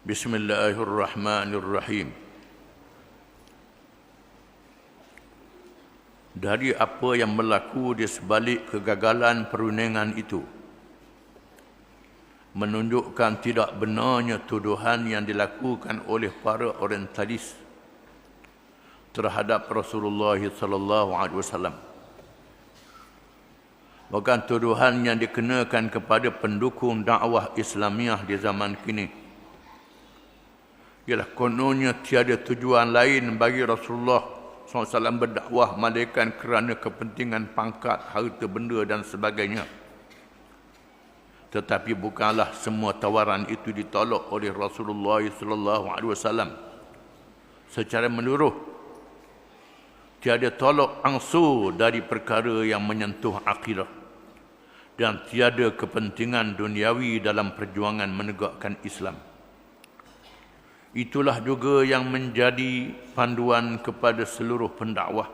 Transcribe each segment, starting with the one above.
Bismillahirrahmanirrahim. Dari apa yang berlaku di sebalik kegagalan perundingan itu menunjukkan tidak benarnya tuduhan yang dilakukan oleh para orientalis terhadap Rasulullah sallallahu alaihi wasallam. Bahkan tuduhan yang dikenakan kepada pendukung dakwah Islamiah di zaman kini ialah kononnya tiada tujuan lain bagi Rasulullah SAW berdakwah melainkan kerana kepentingan pangkat, harta benda dan sebagainya. Tetapi bukanlah semua tawaran itu ditolak oleh Rasulullah SAW secara menyeluruh. Tiada tolak ansur dari perkara yang menyentuh akidah dan tiada kepentingan duniawi dalam perjuangan menegakkan Islam. Itulah juga yang menjadi panduan kepada seluruh pendakwah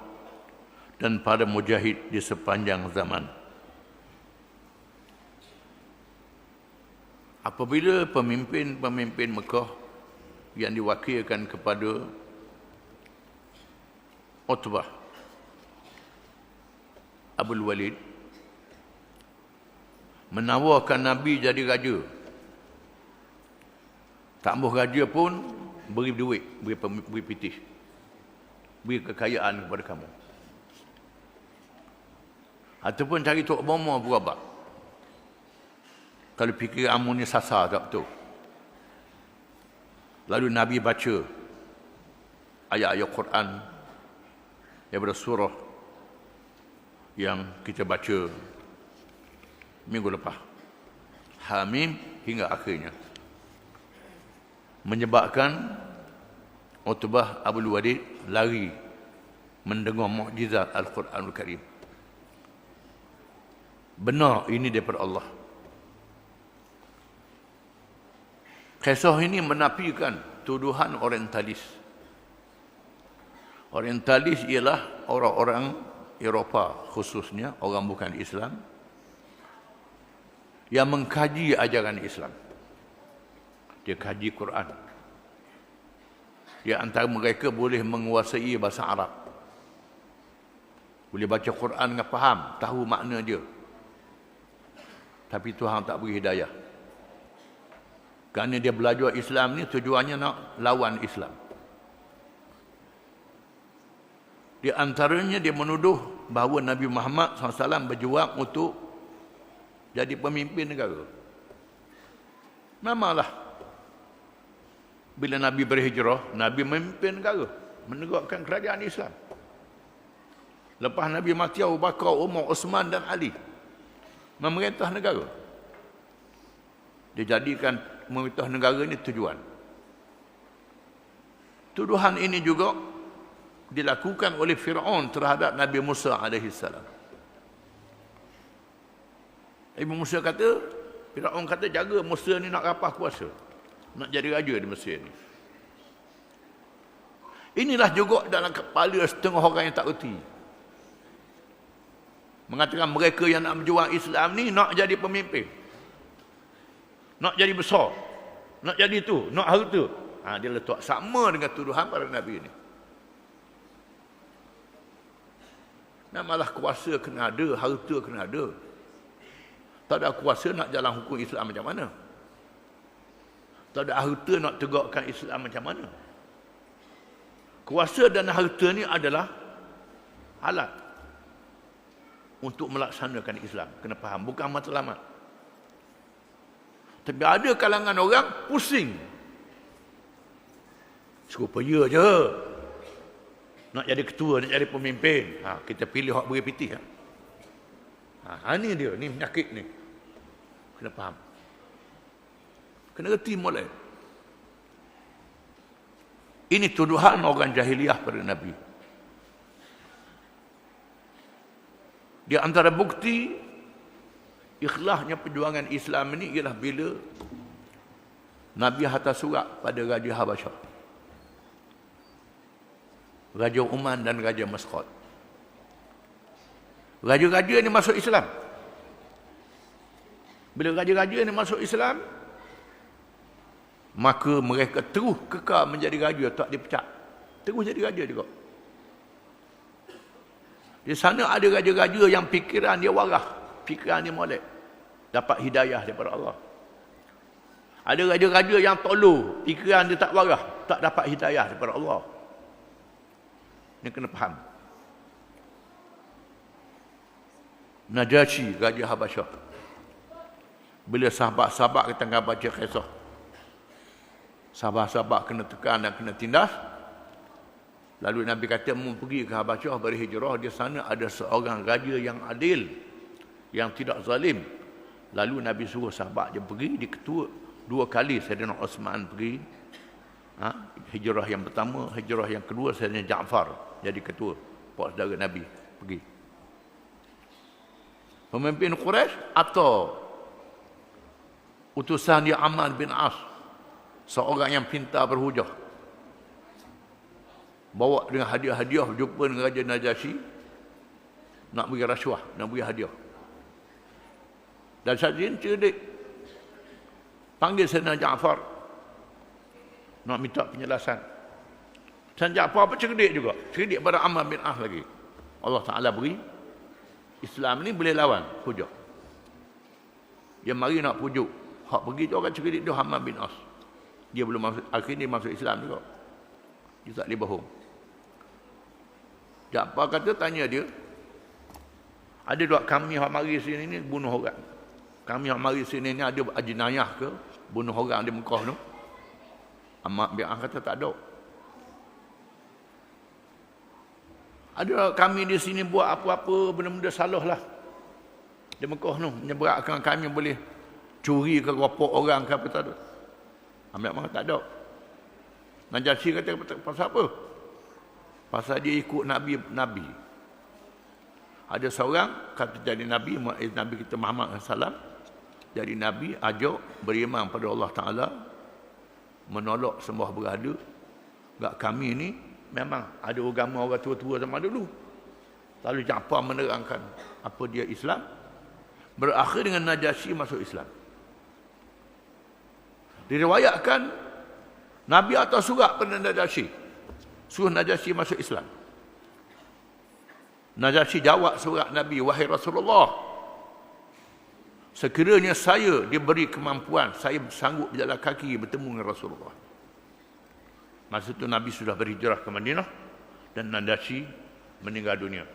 dan para mujahid di sepanjang zaman. Apabila pemimpin-pemimpin Mekah yang diwakilkan kepada Utbah Abul Walid menawarkan Nabi jadi raja, tak mahu raja pun beri duit, beri pitih, beri kekayaan kepada kamu. Ataupun cari Tok Bomo berabak. Kalau fikir kamu ni sasar tak betul. Lalu Nabi baca ayat-ayat Quran daripada surah yang kita baca minggu lepas, Hamim hingga akhirnya, menyebabkan Utbah Abul Walid lari mendengar mukjizat Al-Quranul Karim. Benar ini daripada Allah. Kisah ini menafikan tuduhan orientalis. Orientalis ialah orang-orang Eropah, khususnya orang bukan Islam, yang mengkaji ajaran Islam. Dia kaji Quran. Di antara mereka boleh menguasai bahasa Arab, boleh baca Quran dengan faham, tahu makna dia. Tapi Tuhan tak beri hidayah. Kerana dia belajar Islam ni tujuannya nak lawan Islam. Di antaranya dia menuduh bahawa Nabi Muhammad SAW berjuang untuk jadi pemimpin negara. Memanglah bila Nabi berhijrah, Nabi memimpin negara, menegakkan kerajaan Islam. Lepas Nabi mati, Abu Bakar, Umar, Osman dan Ali memerintah negara. Dia jadikan memerintah negara ini tujuan. Tuduhan ini juga dilakukan oleh Fir'aun terhadap Nabi Musa AS. Ibu Musa kata, Fir'aun kata, jaga Musa ni nak rapah kuasa, nak jadi raja di Mesir ni. Inilah juga dalam kepala setengah orang yang tak erti. Mengatakan mereka yang nak berjuang Islam ni nak jadi pemimpin, nak jadi besar, nak jadi tu, nak harta. Dia letak sama dengan tuduhan para Nabi ni. Malah kuasa kena ada, harta kena ada. Tak ada kuasa nak jalan hukum Islam macam mana? Tak ada harta nak tegakkan Islam macam mana? Kuasa dan harta ni adalah alat untuk melaksanakan Islam. Kena faham, bukan matlamat. Tapi ada kalangan orang pusing, supaya je nak jadi ketua, nak jadi pemimpin. Kita pilih hak beri pitih. Ini dia, ni penyakit ni. Kena faham. Kena reti mulai. Ini tuduhan orang jahiliah pada Nabi. Di antara bukti ikhlasnya perjuangan Islam ini ialah bila Nabi hantar surat pada Raja Habasyah, Raja Oman dan Raja Masqat. Raja-raja ini masuk Islam. Bila raja-raja ini masuk Islam, maka mereka terus kekal menjadi raja, tak dipecat. Terus jadi raja juga. Di sana ada raja-raja yang fikiran dia waras, fikiran dia molek, dapat hidayah daripada Allah. Ada raja-raja yang tolol, fikiran dia tak waras, tak dapat hidayah daripada Allah. Ini kena faham. Najasyi, Raja Habasyah, bila sahabat-sahabat kita tengah baca kisah, sahabat-sahabat kena tekan dan kena tindas, lalu Nabi kata mau pergi ke Habasyah berhijrah, di sana ada seorang raja yang adil, yang tidak zalim. Lalu Nabi suruh sahabat dia pergi, dia ketua 2 kali. Sayyidina Osman pergi, hijrah yang pertama, hijrah yang kedua Sayyidina Ja'far jadi ketua, pak saudara Nabi pergi. Pemimpin Quraisy atau utusan dia Amr bin As, seorang yang pintar berhujah, bawa dengan hadiah-hadiah, jumpa dengan Raja Najasyi, nak beri rasuah, nak beri hadiah. Dan Syazin cerdik, panggil Sayyidina Ja'far, nak minta penjelasan. Sayyidina Ja'far apa cerdik juga, cerdik pada Amr bin As lagi. Allah Ta'ala beri Islam ni boleh lawan hujah. Dia mari nak pujuk, hak pergi tu orang cerdik tu Amr bin As. Dia belum masuk, akhirnya masuk Islam juga. Dia tak boleh bohong. Ja'far kata, tanya dia, ada tak kami hak mari sini ni bunuh orang? Kami hak mari sini ni ada jenayah ke bunuh orang di Mekah tu? Amr bin As kata tak ada. Ada kami di sini buat apa-apa benda-benda salah lah di Mekah tu, menyebabkan kami boleh curi ke ropok orang ke apa tak ada. Ambil mana tak ada. Najasyi kata pasal apa? Pasal dia ikut Nabi. Ada seorang kata jadi Nabi, Nabi kita Muhammad SAW jadi Nabi, ajak beriman pada Allah Ta'ala, menolak sembah berhala. Enggak, kami ni memang ada agama orang tua-tua zaman dulu. Lalu Ja'far menerangkan apa dia Islam, berakhir dengan Najasyi masuk Islam. Diriwayatkan Nabi atas surat pada Najasyi, suruh Najasyi masuk Islam. Najasyi jawab surat Nabi, wahai Rasulullah, sekiranya saya diberi kemampuan, saya sanggup berjalan kaki bertemu dengan Rasulullah. Masa itu Nabi sudah berhijrah ke Madinah dan Najasyi meninggal dunia.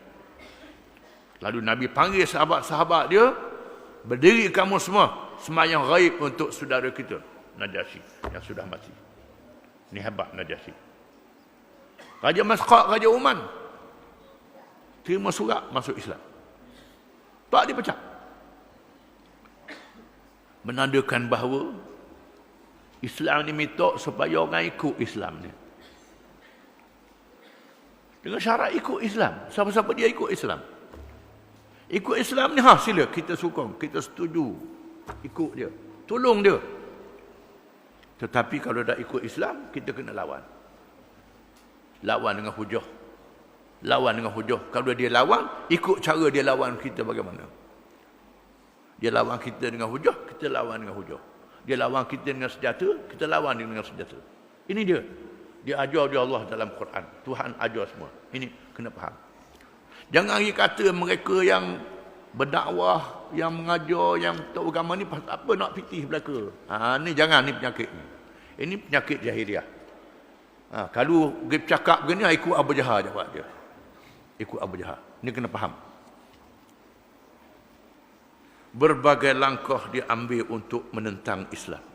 Lalu Nabi panggil sahabat-sahabat dia, berdiri kamu semua sembahyang ghaib untuk saudara kita Najasyi yang sudah mati. Ini hebat Najasyi. Raja Masqat, Raja Oman terima surat masuk Islam, tak dipecat. Menandakan bahawa Islam ni minta supaya orang ikut Islam ni. Dengan syarat ikut Islam. Siapa-siapa dia ikut Islam. Ikut Islam ni, sila kita sokong, kita setuju. Ikut dia, tolong dia. Tetapi kalau dah ikut Islam, kita kena lawan. Lawan dengan hujah. Lawan dengan hujah. Kalau dia lawan, ikut cara dia lawan kita bagaimana. Dia lawan kita dengan hujah, kita lawan dengan hujah. Dia lawan kita dengan senjata, kita lawan dia dengan senjata. Ini dia. Dia ajar dia Allah dalam Quran. Tuhan ajar semua. Ini kena faham. Jangan kata mereka yang berdakwah, yang mengajar, yang tahu agama ni apa nak fitih belaka. Ni jangan, ni penyakit ni. Ini penyakit jahiliah. Kalau dia cakap begini, ikut Abu Jahal jawab dia. Ikut Abu Jahal. Ini kena faham. Berbagai langkah diambil untuk menentang Islam.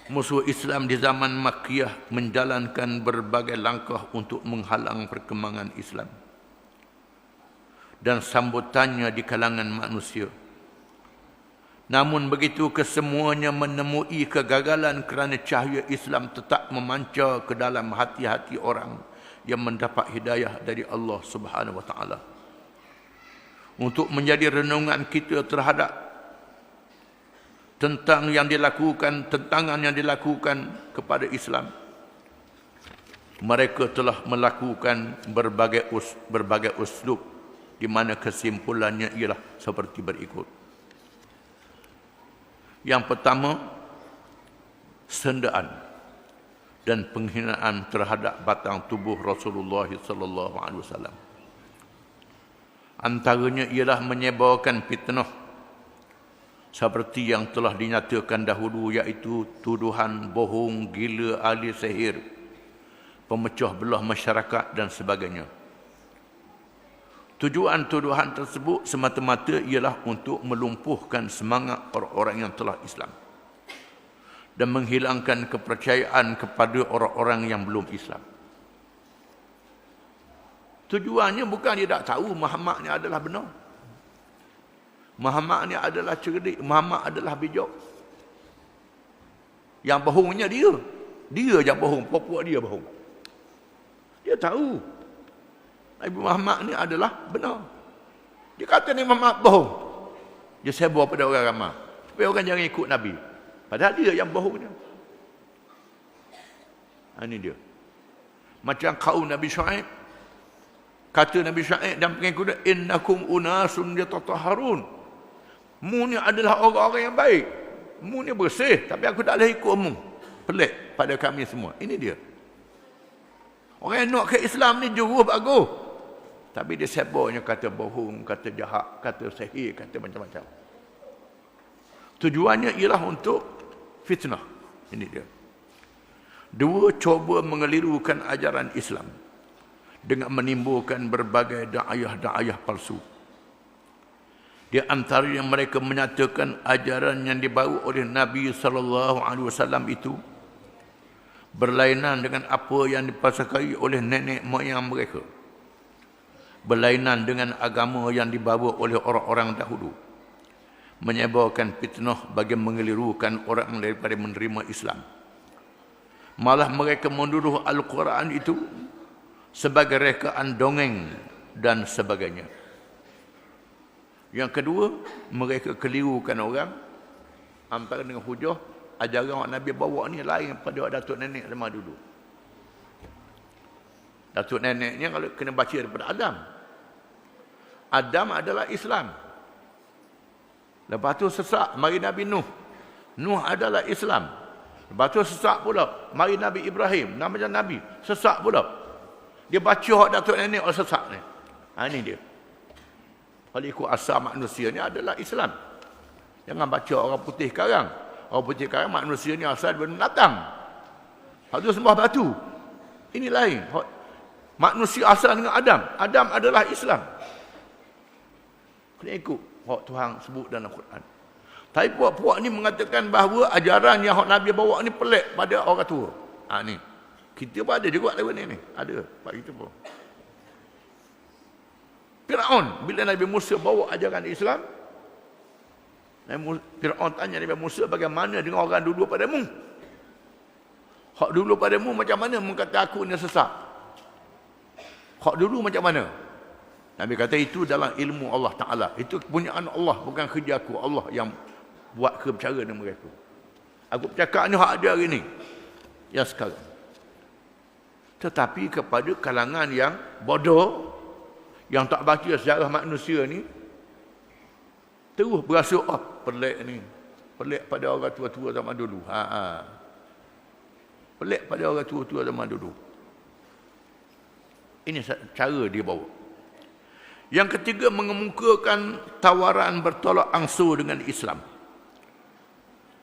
Musuh Islam di zaman Makkiyah menjalankan berbagai langkah untuk menghalang perkembangan Islam dan sambutannya di kalangan manusia. Namun begitu kesemuanya menemui kegagalan kerana cahaya Islam tetap memancar ke dalam hati-hati orang yang mendapat hidayah dari Allah Subhanahu wa taala. Untuk menjadi renungan kita terhadap tentangan yang dilakukan kepada Islam. Mereka telah melakukan berbagai uslub di mana kesimpulannya ialah seperti berikut. Yang pertama, sendaan dan penghinaan terhadap batang tubuh Rasulullah sallallahu alaihi wasallam. Antaranya ialah menyebarkan fitnah seperti yang telah dinyatakan dahulu, iaitu tuduhan bohong, gila, ahli sihir, pemecah belah masyarakat dan sebagainya. Tujuan-tuduhan tersebut semata-mata ialah untuk melumpuhkan semangat orang-orang yang telah Islam dan menghilangkan kepercayaan kepada orang-orang yang belum Islam. Tujuannya bukan dia tak tahu Muhammad ni adalah benar. Muhammad ni adalah cerdik, Muhammad adalah bijak. Yang bohongnya dia. Dia yang bohong, puak-puak dia bohong. Dia tahu Nabi Muhammad ni adalah benar. Dia kata ni Muhammad bohong. Dia sebar pada orang ramai supaya orang jangan ikut Nabi. Padahal dia yang bohongnya. Ini dia. Macam kaum Nabi Syuaib. Kata Nabi Syuaib dan pengikutnya, innakum unasun yatatahharun. Mu ni adalah orang-orang yang baik. Mu ni bersih, tapi aku tak boleh ikut mu. Pelik pada kami semua. Ini dia. Orang yang nak ke Islam ni juru bagus. Tapi dia sebarnya kata bohong, kata jahat, kata sihir, kata macam-macam. Tujuannya ialah untuk fitnah. Ini dia. Dua, coba mengelirukan ajaran Islam dengan menimbulkan berbagai da'ayah-da'ayah palsu. Di antaranya mereka menyatakan ajaran yang dibawa oleh Nabi SAW itu berlainan dengan apa yang dipasakai oleh nenek moyang mereka. Berlainan dengan agama yang dibawa oleh orang-orang dahulu. Menyebarkan fitnah bagi mengelirukan orang daripada menerima Islam. Malah mereka menuduh Al-Quran itu sebagai rekaan dongeng dan sebagainya. Yang kedua, mereka kelirukan orang antara dengan hujah ajaran Nabi bawa ni lain pada datuk nenek zaman dulu. Datuk neneknya kalau kena baca daripada Adam. Adam adalah Islam. Lepas tu sesak mari Nabi Nuh. Nuh adalah Islam. Lepas tu sesak pula mari Nabi Ibrahim, nama Nabi, sesak pula. Dia baca datuk nenek orang sesak ni. Ini dia. Kalau ikut asal manusia ni adalah Islam. Jangan baca orang putih karang. Orang putih karang manusia ni asal daripada binatang. Hak tu sembah batu. Ini lain. Manusia asal dengan Adam. Adam adalah Islam. Kena ikut hak Tuhan sebut dalam Quran. Tapi puak-puak ni mengatakan bahawa ajaran yang hak Nabi bawa ni pelik pada orang tua. Ni. Kita pun ada juga level ni. Ada. Pak kita pun. Fir'aun, bila Nabi Musa bawa ajaran Islam, Fir'aun tanya Nabi Musa, bagaimana dengan orang dulu padamu? Hak dulu padamu macam mana mengata aku ni sesat? Hak dulu macam mana? Nabi kata itu dalam ilmu Allah Ta'ala. Itu kepunyaan Allah, bukan kerja aku. Allah yang buat kebicara dengan mereka. Aku bercakap ni hak ada hari ni. Yang sekarang. Tetapi kepada kalangan yang bodoh, yang tak baca sejarah manusia ni, terus berasa, pelik ni. Pelik pada orang tua-tua zaman dulu. Pelik pada orang tua-tua zaman dulu. Ini cara dia bawa. Yang ketiga, mengemukakan tawaran bertolak ansur dengan Islam.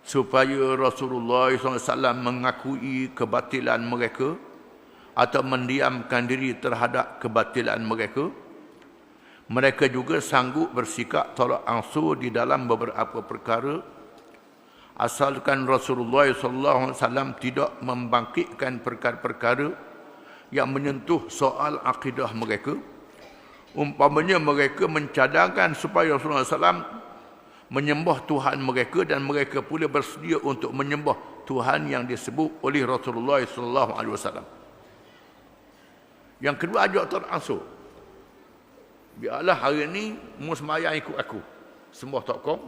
Supaya Rasulullah SAW mengakui kebatilan mereka atau mendiamkan diri terhadap kebatilan mereka. Mereka juga sanggup bersikap tolak ansur di dalam beberapa perkara asalkan Rasulullah SAW tidak membangkitkan perkara-perkara yang menyentuh soal akidah mereka. Umpamanya mereka mencadangkan supaya Rasulullah SAW menyembah Tuhan mereka dan mereka pula bersedia untuk menyembah Tuhan yang disebut oleh Rasulullah SAW. Yang kedua, ajak tolak ansur. Biarlah hari ni mu semayang ikut aku, sembah tokong.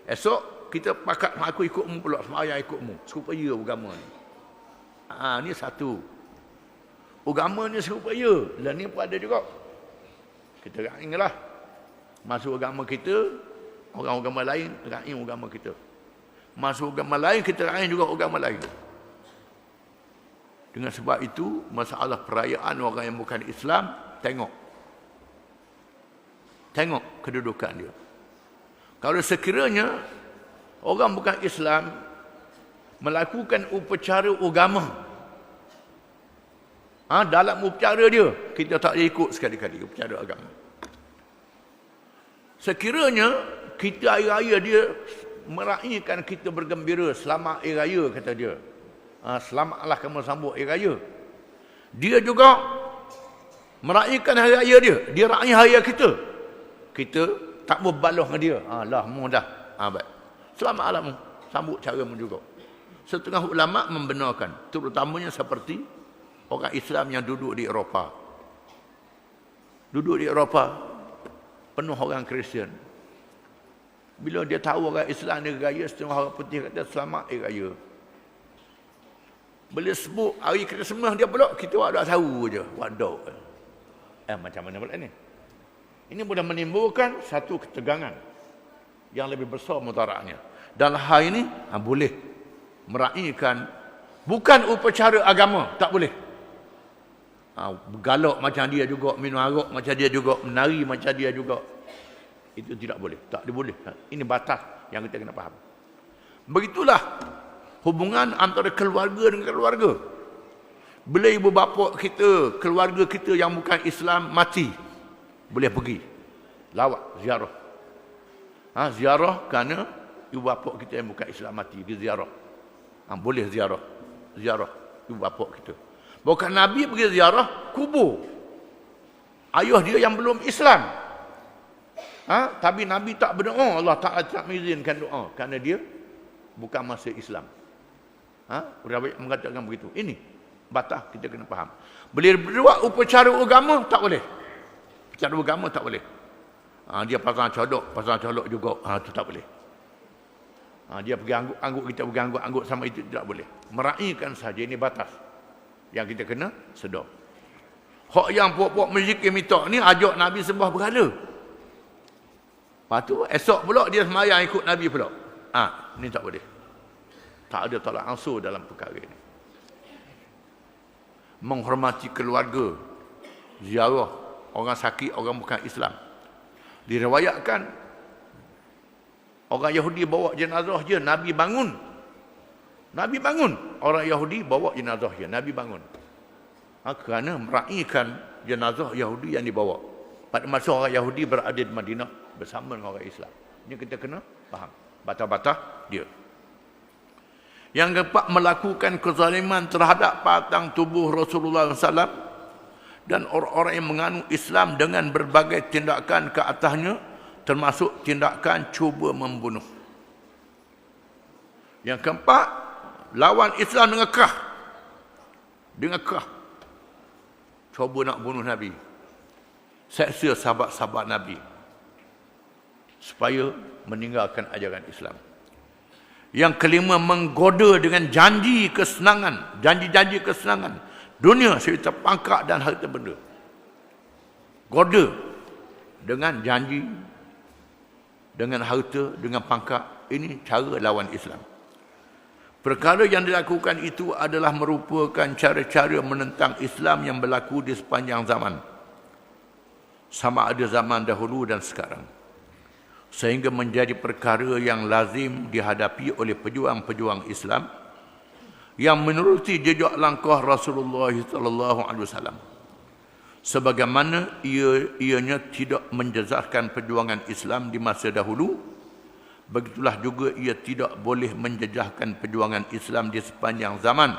Esok kita pakat aku ikut mu pula, semayang ikut mu. Supaya agama ni. Ni satu. Agama ni supaya. Lah ni pun ada juga. Kita rainglah. Masuk agama kita, orang agama lain raing agama kita. Masuk agama lain, kita lain juga agama lain. Dengan sebab itu, masalah perayaan orang yang bukan Islam, tengok kedudukan dia. Kalau sekiranya orang bukan Islam melakukan upacara agama, dalam upacara dia, kita tak boleh ikut sekali-kali upacara agama. Sekiranya kita hari raya dia meraihkan, kita bergembira, selamat hari raya kata dia. Selamatlah kamu sambut hari raya. Dia juga meraihkan hari raya dia raih hari raya kita. Kita tak mau balas dengan dia. Lah mu dah. Baik. Selamatlah mu, sambut cara mu juga. Setengah ulama membenarkan, terutamanya seperti orang Islam yang duduk di Eropah. Duduk di Eropah penuh orang Kristian. Bila dia tahu orang Islam hari raya, setengah orang putih kata selamat hari raya. Bila sebut hari Krismas dia pula, kita tak tahu je. Waduh. Macam mana pula ni? Ini boleh menimbulkan satu ketegangan yang lebih besar mudaratnya. Dan hal ini boleh meraihkan bukan upacara agama, tak boleh. Bergalak macam dia juga, minum arak macam dia juga, menari macam dia juga. Itu tidak boleh, tak boleh. Ini batas yang kita kena faham. Begitulah hubungan antara keluarga dengan keluarga. Bila ibu bapa kita, keluarga kita yang bukan Islam mati, boleh pergi lawat ziarah. Ziarah kerana ibu bapa kita yang bukan Islam mati, pergi ziarah. Boleh ziarah ibu bapa kita. Bukan Nabi pergi ziarah kubur ayah dia yang belum Islam. Tapi Nabi tak berdoa, Allah Ta'ala tak mengizinkan doa kerana dia bukan masa Islam. Sudah banyak mengatakan begitu. Ini batas kita kena faham. Boleh berbuat upacara agama, tak boleh. Upacara agama tak boleh. Dia pasang codok juga, itu tak boleh. Dia pergi anggut, kita pergi anggut sama itu tidak boleh. Meraihkan saja, ini batas yang kita kena sedar. Hak yang puak-puak menzikir minta ni ajak Nabi sembah berhala. Lepas tu esok pula dia sembahyang ikut Nabi pula. Ni tak boleh. Tak ada tolak ansur dalam perkara ini. Menghormati keluarga, ziarah orang sakit, orang bukan Islam. Diriwayatkan orang Yahudi bawa jenazah je, Nabi bangun. Orang Yahudi bawa jenazah je, Nabi bangun. Kerana meraihkan jenazah Yahudi yang dibawa. Pada masa orang Yahudi berada di Madinah bersama dengan orang Islam. Ini kita kena faham batas-batas dia. Yang keempat, melakukan kezaliman terhadap batang tubuh Rasulullah SAW dan orang-orang yang menganut Islam dengan berbagai tindakan ke atasnya, termasuk tindakan cuba membunuh. Yang keempat, lawan Islam dengan kerah. Cuba nak bunuh Nabi. Seksa sahabat-sahabat Nabi supaya meninggalkan ajaran Islam. Yang kelima, menggoda dengan janji kesenangan dunia serta pangkat dan harta benda. Goda dengan janji, dengan harta, dengan pangkat. Ini cara lawan Islam. Perkara yang dilakukan itu adalah merupakan cara-cara menentang Islam yang berlaku di sepanjang zaman, sama ada zaman dahulu dan sekarang, sehingga menjadi perkara yang lazim dihadapi oleh pejuang-pejuang Islam yang meneruti jejak langkah Rasulullah sallallahu alaihi wasallam. Sebagaimana ianya tidak menjejaskan perjuangan Islam di masa dahulu, begitulah juga ia tidak boleh menjejaskan perjuangan Islam di sepanjang zaman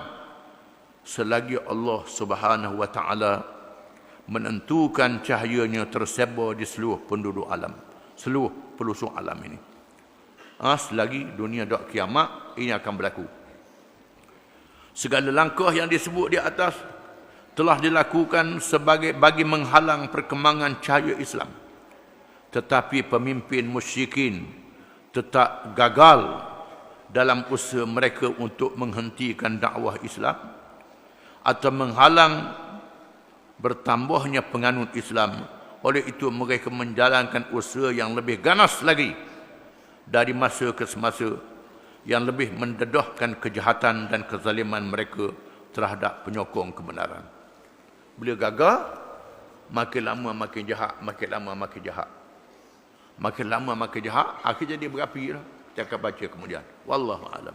selagi Allah Subhanahu wa taala menentukan cahayanya tersebar di seluruh penduduk alam, seluruh pelosok alam ini. Selagi dunia tak kiamat, ini akan berlaku. Segala langkah yang disebut di atas telah dilakukan bagi menghalang perkembangan cahaya Islam. Tetapi pemimpin musyrikin tetap gagal dalam usaha mereka untuk menghentikan dakwah Islam atau menghalang bertambahnya penganut Islam. Oleh itu mereka menjalankan usaha yang lebih ganas lagi dari masa ke semasa, yang lebih mendedahkan kejahatan dan kezaliman mereka terhadap penyokong kebenaran. Bila gagal, makin lama makin jahat, makin lama makin jahat. Makin lama makin jahat, akhirnya dia berapi lah. Kita akan baca kemudian. Wallahu a'lam.